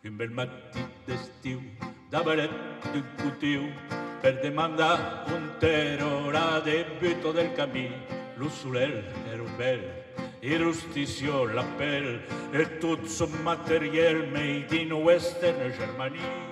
un bel matí d'estiu, davalet d'un cutiu, per demandar un terror debutto del camí. Lo soleil era bel, il rusticcio l'appel, e tutto son materiel made in Western Germany.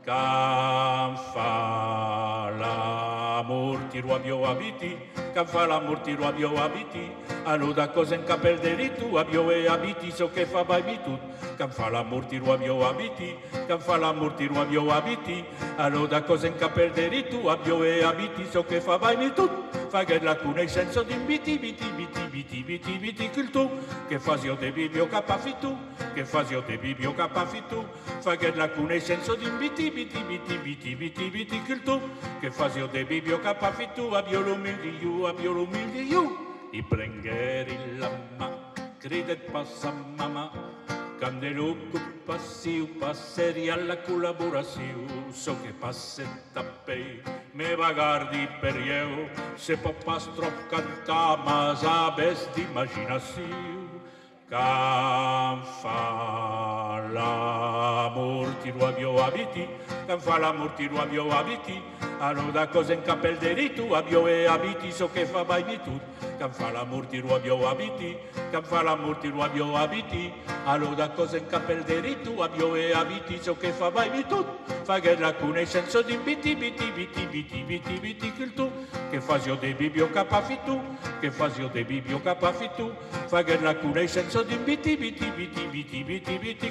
Can fa l'amor tiro abbiamo abiti, can fa l'amor tiro abbiamo abiti, allora cosa in capel delitu abbiamo abiti, so che fa vai tu. Can fa l'amor tiro abbiamo abiti, can fa l'amor tiro abbiamo abiti, allora cosa in capel delitu abbiamo abiti, so che fa vai tu. Fa che la conoscenza di biti cultu, che fasio de bibio capafitu, che fasio de bibio capafitu, fa che la conoscenza di biti cultu, che fasio de bibio capafitu, abbio l'umildi io, i prengeri lama, cridet passa mamma, candelo passiu, passeri alla collaborazione, so che passetta pei, me vagardi per io, se papà strop canta, ma sabes d'imaginazione. Can fa l'amor tiro abbiamo abiti, can fa l'amor tiro abbiamo abiti, allora cosa in capel delitu abbiamo abiti, so che fa vai tu. Can fa l'amor tiro abbiamo abiti, can fa l'amor tiro abbiamo abiti, allora cosa in capel delitu abbiamo abiti, so che fa vai tu. Fa che la conoscenza di biti cultu, che fasio de bibio capafitu, che fasio de bibio capafitu, fa che la conoscenza di biti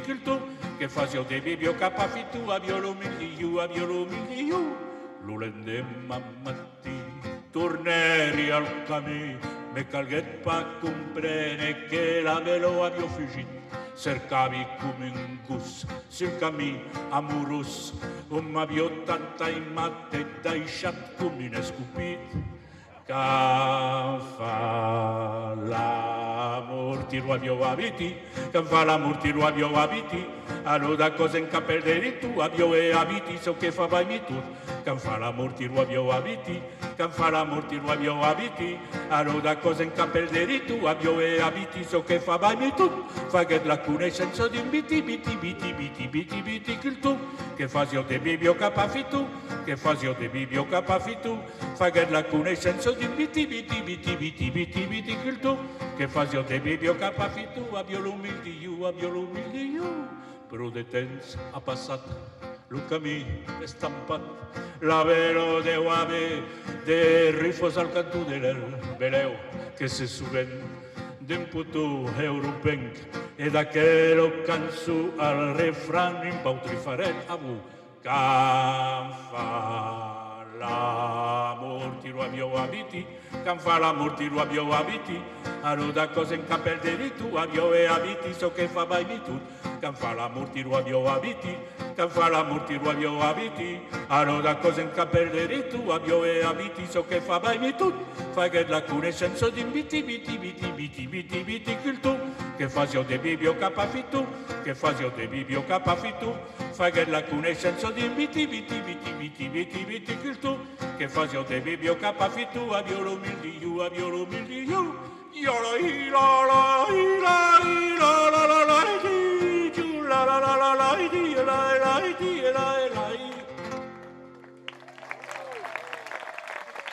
cultu, che fasio de bibio capafitu, abbio l'umildi io, lo lendemma matti, torneri al camì, me calghet pa comprene che la velo abbio fuggito, cercavi come un gus sul camì amorus, m'abbio tanta in matte dai chat come un escupito. Can fa l'amor tiro abbiamo abiti, can fa l'amor tiro abbiamo abiti, allora cosa in capel delitu abbiamo abiti, so che fa vai tu. Can fa l'amor tiro abbiamo abiti, can fa l'amor tiro abbiamo abiti, allora cosa in capel delitu abbiamo abiti, so che fa vai tu. Fa che la conoscenza di biti cultu, che fasio de bibio capafitu, che fasio de bibio capafitu, fa che la conoscenza di biti cultu, che fasio de bibio capafitu, abbio l'umildi io, prudenza a passata, lo camì è stampato, la velo de uave, de rifos al canto del veleo, che se suben d'un puto europenc, e da che lo canso al refran in pautrifaret avu, can fa l'amor tiro abbiamo abiti, can fa l'amor tiro abbiamo abiti, allora cosa in capel delitu abbiamo abiti, so che fa vai tu. Can fa l'amor tiro abbiamo abiti, can fa l'amor tiro abbiamo abiti, allora cosa in capel delitu abbiamo abiti, so che fa vai tu. Fa che la conoscenza di biti cultu, che fasio de bibio capafitu, che fasio de bibio capafitu, fa che la conoscenza di biti cultu, che fasio de bibio capafitu, abbio l'umildi io, io la la la la la la la la la la la la la la la la la